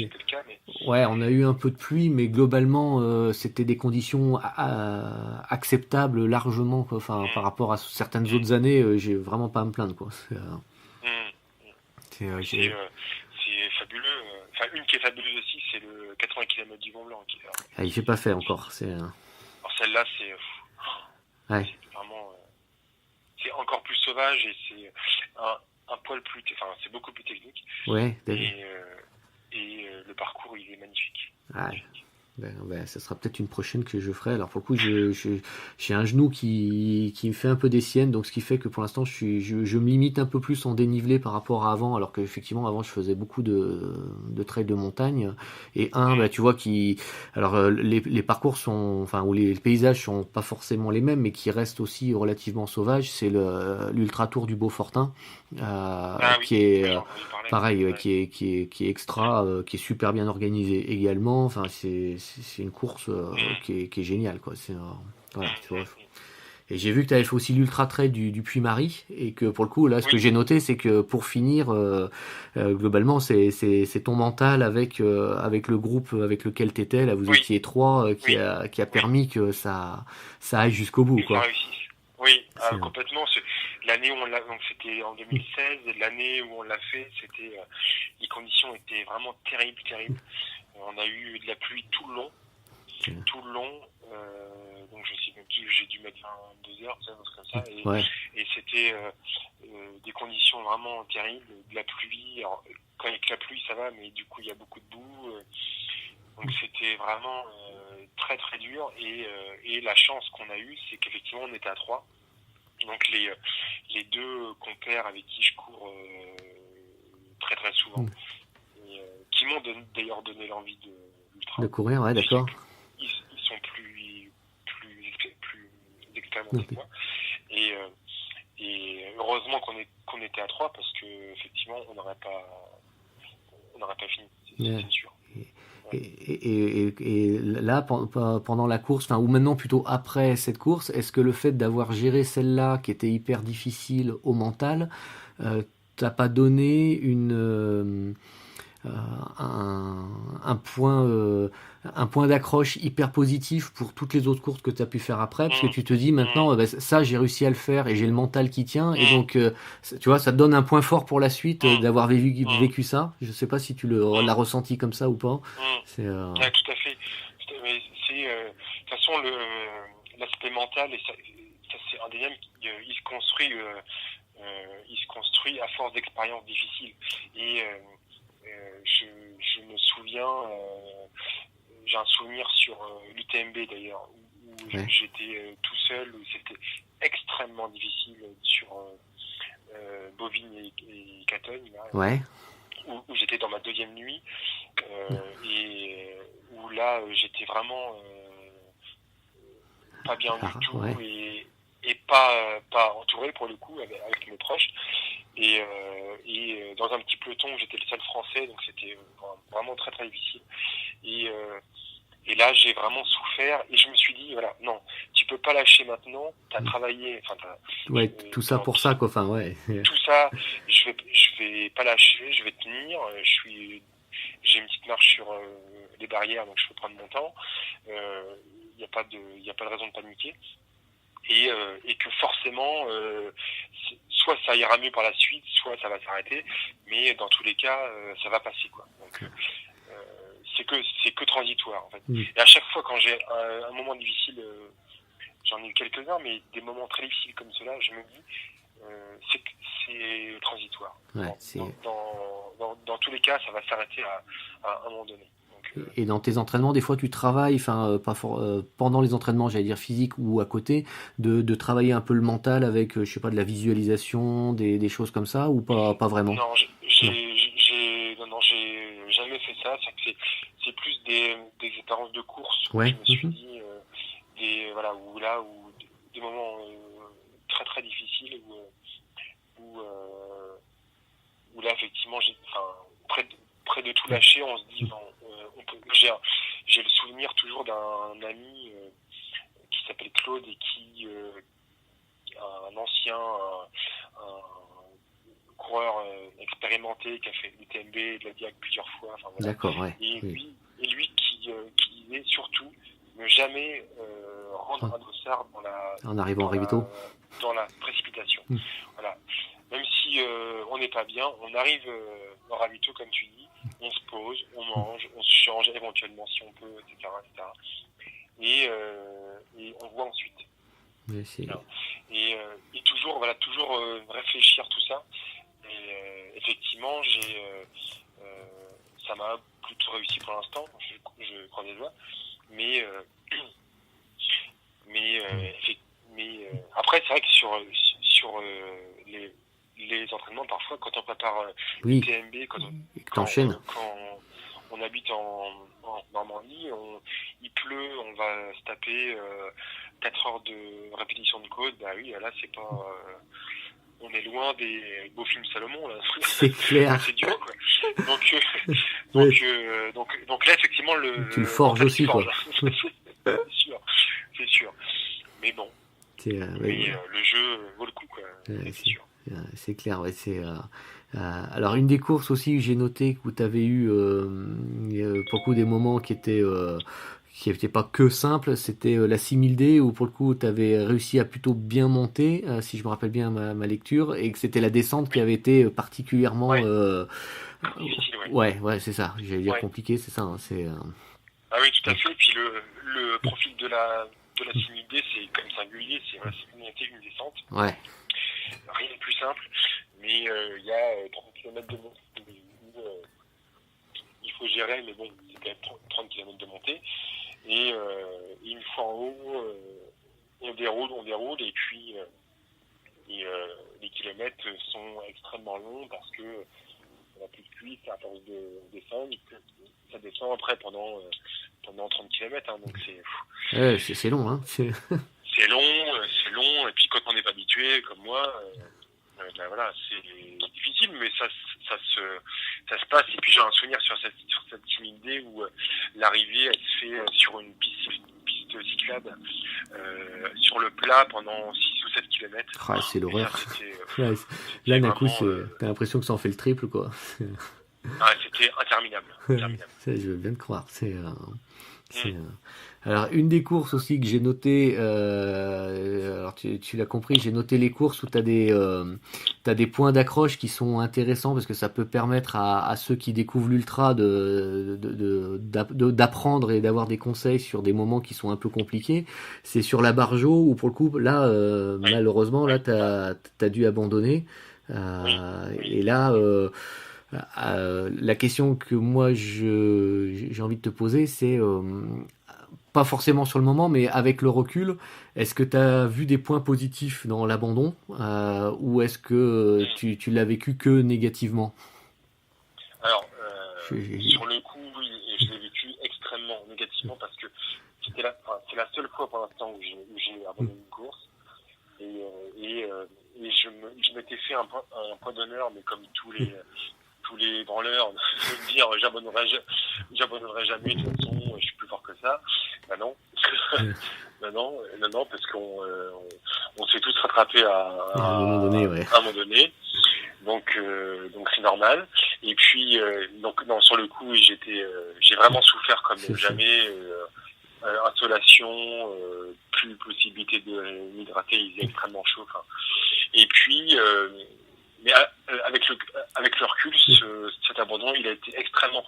c'était le cas, mais Ouais, on a eu un peu de pluie, mais globalement, c'était des conditions acceptables largement, quoi. Enfin, par hum, rapport à certaines hum, autres années, j'ai vraiment pas à me plaindre, quoi. hum. Donc J'ai- c'est fabuleux. Enfin, une qui est fabuleuse aussi, c'est le 80 km du Mont Blanc. j'ai pas fait Magnifique. encore. Alors celle-là, Ouais, c'est vraiment, c'est encore plus sauvage et c'est un poil plus, enfin, c'est beaucoup plus technique. ouais, Et, le parcours, il est magnifique. ouais. Magnifique. Ça sera peut-être une prochaine que je ferai. Alors pour le coup, j'ai un genou qui me fait un peu des siennes, donc ce qui fait que pour l'instant, je me limite un peu plus en dénivelé par rapport à avant, alors qu'effectivement avant je faisais beaucoup de trails de montagne. Et Hum, tu vois alors les parcours sont, enfin où les paysages sont pas forcément les mêmes, mais qui restent aussi relativement sauvages. C'est l'ultra tour du Beaufortin, Ah oui, qui est oui, j'ai entendu parler. pareil, Ouais. qui est extra, qui est super bien organisé également. Enfin, c'est une course Hum, qui est géniale, quoi. Voilà, tu vois. hum. Et j'ai vu que tu avais fait aussi l'ultra trail du Puy-Marie et que pour le coup, là, ce que Oui, j'ai noté, c'est que pour finir, globalement, c'est ton mental avec le groupe avec lequel t'étais. Là, vous oui, étiez trois, oui, qui a oui. permis que ça aille jusqu'au bout, Que ça quoi. réussisse. Oui, C'est, complètement. L'année où on l'a, donc c'était en 2016, et l'année où on l'a fait, les conditions étaient vraiment terribles, terribles. On a eu de la pluie c'est- tout le long. Donc je sais même plus, j'ai dû mettre 2 heures, ça, un truc comme ça, ouais, et c'était des conditions vraiment terribles, de la pluie. Alors, quand avec la pluie, ça va, mais du coup, il y a beaucoup de boue. Donc c'était vraiment très très dur et la chance qu'on a eue, c'est qu'effectivement on était à trois. Donc les deux compères avec qui je cours très très souvent, qui m'ont d'ailleurs donné l'envie de de l'ultra, courir, ouais, puisqu'ils d'accord. ils sont plus expérimentés Ok. que moi. Et, heureusement qu'on était à trois parce que effectivement on n'aurait pas fini, Ouais. c'est sûr. Et, Ouais. et là, pendant la course, enfin, ou maintenant plutôt après cette course, est-ce que le fait d'avoir géré celle-là, qui était hyper difficile au mental, t'as pas donné euh, un, un point, euh, un point d'accroche hyper positif pour toutes les autres courses que tu as pu faire après, parce que Mmh, tu te dis mmh, maintenant, ça j'ai réussi à le faire et j'ai le mental qui tient, et mmh, donc tu vois, ça te donne un point fort pour la suite mmh, d'avoir mmh, vécu ça. Je sais pas si tu l'as mmh. ressenti comme ça ou pas. Mm. C'est Ouais, tout à fait. Mais de toute façon, l'aspect mental, et ça c'est indéniable, il se construit à force d'expériences difficiles. Et je me souviens, j'ai un souvenir sur l'UTMB d'ailleurs, où ouais, j'étais tout seul, où c'était extrêmement difficile sur Bovine et Catogne, là, ouais, où j'étais dans ma deuxième nuit et où là j'étais vraiment pas bien du tout ouais, et pas entouré pour le coup avec mes proches dans un petit peloton j'étais le seul français donc c'était vraiment très très difficile et, euh, et là j'ai vraiment souffert et je me suis dit voilà non tu peux pas lâcher maintenant t'as travaillé enfin ouais, tout ça pendant pour ça, quoi. Enfin, ouais, tout ça je vais pas lâcher je vais tenir j'ai une petite marche sur les barrières, donc je peux prendre mon temps. Il n'y a pas de raison de paniquer. Et que forcément, soit ça ira mieux par la suite, soit ça va s'arrêter, mais dans tous les cas, ça va passer quoi. Donc c'est que transitoire en fait. mm. Et à chaque fois quand j'ai un moment difficile, j'en ai eu quelques-uns, mais des moments très difficiles comme cela, je me dis c'est transitoire. Ouais, c'est Dans tous les cas, ça va s'arrêter à un moment donné. Donc, et dans tes entraînements, des fois, tu travailles, enfin, pendant les entraînements, j'allais dire physiques ou à côté, de travailler un peu le mental avec, je sais pas, de la visualisation, des choses comme ça, ou pas vraiment? non, Non. non, j'ai jamais fait ça. C'est plus des expériences de course où je Ouais. me suis dit, voilà, où des moments très très difficiles où là effectivement près de tout lâcher on se dit non, j'ai le souvenir toujours d'un ami qui s'appelle Claude et qui un ancien un coureur expérimenté qui a fait l'UTMB, de la Diag plusieurs fois. Enfin, voilà. D'accord, ouais. Et Oui. lui qui disait surtout ne jamais rendre un dossard En arrivant à Ravito. Dans la précipitation. Voilà. Même si on n'est pas bien, on arrive au ravito, comme tu dis, on se pose, on mange, on se change éventuellement si on peut, etc. Et on voit ensuite. Et toujours réfléchir tout ça. Et effectivement, ça m'a plutôt réussi pour l'instant, je crois des doigts. Mais après, c'est vrai que sur les entraînements, parfois, quand on prépare le TMB, quand on habite en Normandie, il pleut, on va se taper 4 heures de répétition de côte, bah oui, là, c'est pas... on est loin des beaux films Salomon, là. C'est clair. C'est dur, quoi. Donc là, effectivement, tu le forges aussi, quoi. C'est sûr. Mais bon. Le jeu vaut le coup, quoi. C'est sûr. C'est clair, ouais. Alors, une des courses aussi que j'ai noté où tu avais eu beaucoup des moments qui étaient pas que simples, c'était la 6000D où pour le coup tu avais réussi à plutôt bien monter, si je me rappelle bien ma lecture, et que c'était la descente qui avait été particulièrement difficile, ouais, c'est ça, j'allais dire compliqué, c'est ça, hein, Ah oui, tout à fait. Et puis le profil de la 6000D, c'est comme singulier, c'est une descente. Ouais. Rien de plus simple, mais il y a 30 km de montée où il faut gérer, mais bon, c'est quand même 30 km de montée. Et une fois en haut, on déroule, et puis les kilomètres sont extrêmement longs parce que on n'a plus de pluie, c'est à force de descendre, ça descend après pendant 30 km, hein, donc c'est long, hein. C'est long, et puis quand on n'est pas habitué, comme moi, voilà, c'est difficile, mais ça se passe. Et puis j'ai un souvenir sur cette 6000D où l'arrivée, elle se fait sur une piste cyclable, sur le plat pendant 6 ou 7 km. Ah, c'est l'horreur. Là, d'un coup, t'as l'impression que ça en fait le triple, quoi. C'était interminable. Ça, je veux bien te croire. Alors, une des courses aussi que j'ai noté, alors tu l'as compris, j'ai noté les courses où t'as des points d'accroche qui sont intéressants parce que ça peut permettre à ceux qui découvrent l'ultra d'apprendre et d'avoir des conseils sur des moments qui sont un peu compliqués. C'est sur la Bargeau où pour le coup, là, malheureusement, là, t'as dû abandonner. Et là, la question que moi j'ai envie de te poser, c'est pas forcément sur le moment, mais avec le recul, est-ce que tu as vu des points positifs dans l'abandon ou est-ce que tu l'as vécu que négativement? Alors, sur le coup, oui, et je l'ai vécu extrêmement négativement parce que c'est la seule fois pour l'instant où j'ai abandonné une course et je m'étais fait un point d'honneur, mais comme tous les branleurs, de dire j'abandonnerai jamais, de toute façon je suis plus fort que ça. Ben non. non, parce qu'on s'est tous rattrapés à un moment donné. Donc c'est normal. Et puis donc non, sur le coup j'ai vraiment souffert comme jamais. Insolation, plus possibilité de m'hydrater, il faisait extrêmement chaud. Et puis mais avec le recul, cet abandon, il a été extrêmement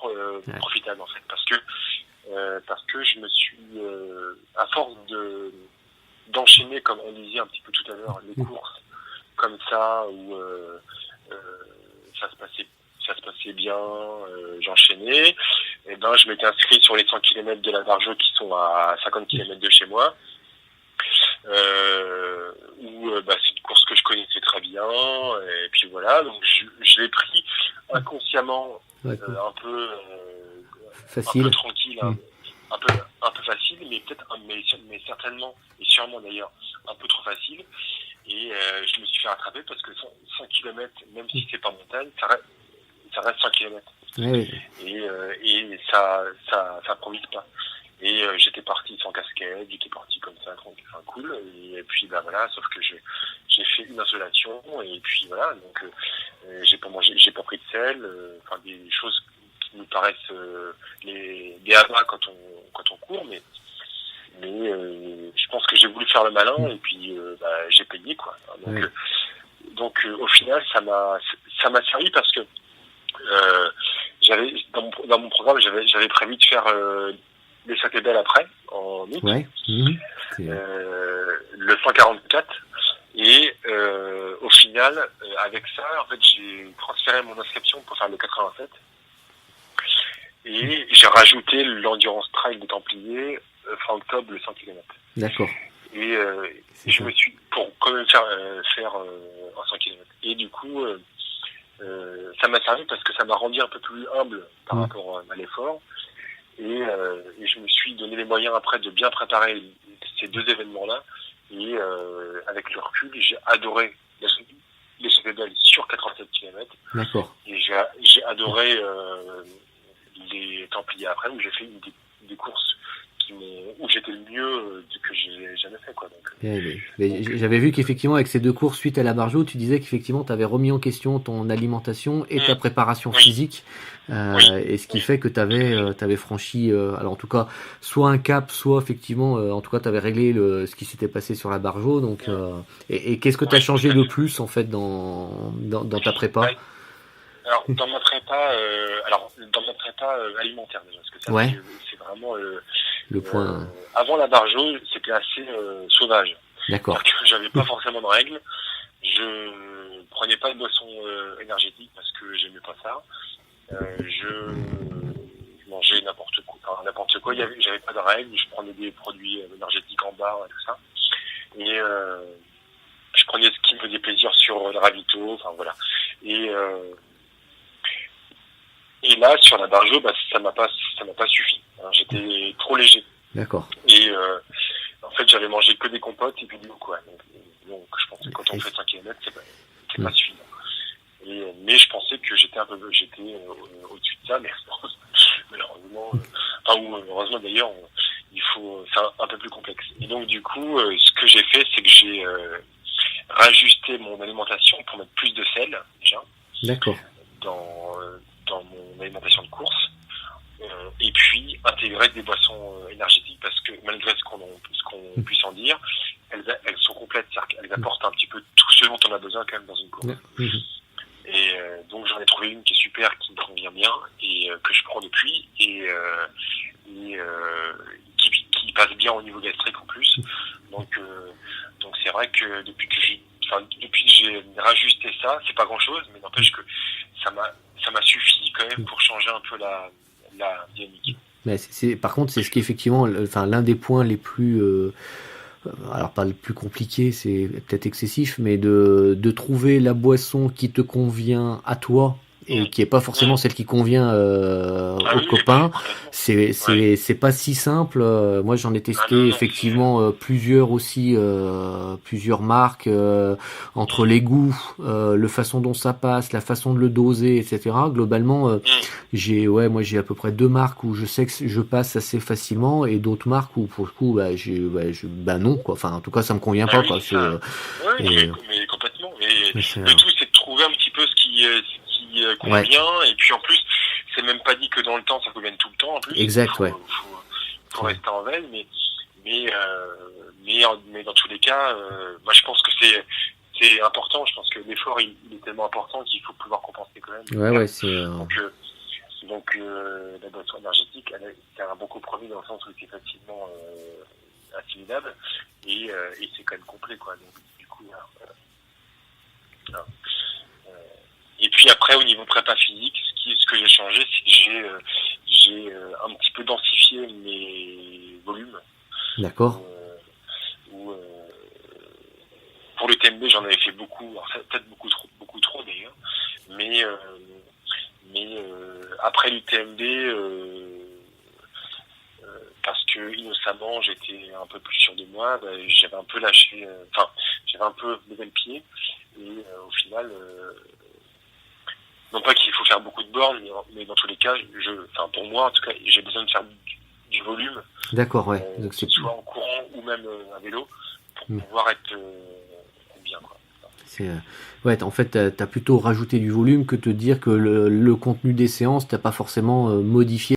profitable en fait, parce que je me suis, à force d'enchaîner, comme on disait un petit peu tout à l'heure, les courses comme ça où ça se passait bien, j'enchaînais. Et ben je m'étais inscrit sur les 100 km de la Bargeau qui sont à 50 km de chez moi. Où c'est une course que je connaissais très bien, et puis voilà, donc je l'ai pris inconsciemment, un peu facile, un peu tranquille, un peu facile, mais certainement et sûrement d'ailleurs un peu trop facile, et je me suis fait rattraper parce que 100 km, même si c'est pas montagne, ça reste 100 km. Oui. Et ça improvise pas. Et j'étais parti sans casquette, j'étais parti comme ça, cool. Et puis voilà, sauf que j'ai fait une insolation, et puis voilà, donc j'ai pas pris de sel, enfin des choses qui nous paraissent des abats quand on court, mais je pense que j'ai voulu faire le malin et puis j'ai payé quoi. Donc au final ça m'a servi parce que j'avais dans mon programme j'avais prévu de faire les Sacré-Belle après en août, le 144 et au final avec ça en fait j'ai transféré mon inscription pour faire le 87 et j'ai rajouté l'Endurance Trail des Templiers fin octobre, le 100 km. D'accord. Et je me suis pour quand même faire un 100 km. Et du coup, ça m'a servi parce que ça m'a rendu un peu plus humble par rapport à l'effort. Et je me suis donné les moyens après de bien préparer ces deux événements-là. Et avec le recul, j'ai adoré les Sacré-Belle sur 87 km. D'accord. Et j'ai adoré les Templiers après, où j'ai fait des courses où j'étais le mieux que j'ai jamais fait quoi. Donc, mais j'avais vu qu'effectivement avec ces deux courses suite à la Barjo, tu disais qu'effectivement tu avais remis en question ton alimentation et ta préparation physique, et ce qui fait que tu avais franchi alors en tout cas soit un cap, soit effectivement en tout cas tu avais réglé ce qui s'était passé sur la Barjo. Donc et qu'est-ce que tu as changé le plus en fait dans ta prépa? Alors dans ma prépa alimentaire déjà, parce que ça c'est vraiment le point. Avant la Barjo, c'était assez sauvage. D'accord. J'avais pas forcément de règles. Je prenais pas de boisson énergétique parce que j'aimais pas ça. Je mangeais n'importe quoi. J'avais pas de règles. Je prenais des produits énergétiques en barre et tout ça. Et je prenais ce qui me faisait plaisir sur le ravito. Enfin voilà. Et là, sur la Barjo, ça m'a pas suffi. Alors, j'étais trop léger. D'accord. Et en fait, j'avais mangé que des compotes et puis de l'eau, quoi. Donc, je pensais que quand on fait 5 km, c'est pas suffisant. Mais je pensais que j'étais au-dessus de ça, mais malheureusement, heureusement d'ailleurs, c'est un peu plus complexe. Et donc, du coup, ce que j'ai fait, c'est que j'ai rajusté mon alimentation pour mettre plus de sel, déjà. D'accord. Dans mon alimentation de course, et puis intégrer des boissons énergétiques parce que malgré ce qu'on puisse en dire, elles sont complètes, c'est-à-dire qu'elles apportent un petit peu tout ce dont on a besoin quand même dans une course. Et donc j'en ai trouvé une qui est super, qui me convient bien et que je prends depuis et qui passe bien au niveau gastrique en plus. Donc c'est vrai que depuis que j'ai rajusté ça, c'est pas grand-chose, mais n'empêche que ça m'a suffi quand même pour changer un peu la dynamique. Mais par contre, c'est ce qui est effectivement l'un des points les plus alors pas le plus compliqué, c'est peut-être excessif, mais de trouver la boisson qui te convient à toi et qui est pas forcément celle qui convient aux copains. C'est pas si simple. Moi, j'en ai testé effectivement plusieurs aussi, plusieurs marques entre les goûts, le façon dont ça passe, la façon de le doser, etc. Globalement, j'ai à peu près 2 marques où je sais que je passe assez facilement et d'autres marques où pour le coup, non quoi. Enfin, en tout cas, ça me convient pas quoi. Mais complètement. Et le tout, c'est de trouver un petit peu ce qui convient et puis en plus c'est même pas dit que dans le temps ça convienne tout le temps en plus. Exact. Faut rester en veille mais dans tous les cas moi je pense que c'est important. Je pense que l'effort il est tellement important qu'il faut pouvoir compenser quand même. Donc la boisson énergétique c'est un bon compromis dans le sens où c'est facilement assimilable et c'est quand même complet quoi. Donc du coup et puis après au niveau prépa physique, ce que j'ai changé, c'est que j'ai un petit peu densifié mes volumes. D'accord. Pour le TMB, j'en avais fait beaucoup, alors peut-être beaucoup trop d'ailleurs, mais après l'UTMB, parce que innocemment j'étais un peu plus sûr de moi, j'avais un peu lâché, j'avais un peu levé le pied et au final. Non pas qu'il faut faire beaucoup de bornes, mais dans tous les cas, pour moi, en tout cas, j'ai besoin de faire du volume. D'accord, ouais. Donc soit en courant ou même à vélo, pour pouvoir être bien, quoi. Ouais, en fait, t'as plutôt rajouté du volume que te dire que le contenu des séances, t'as pas forcément modifié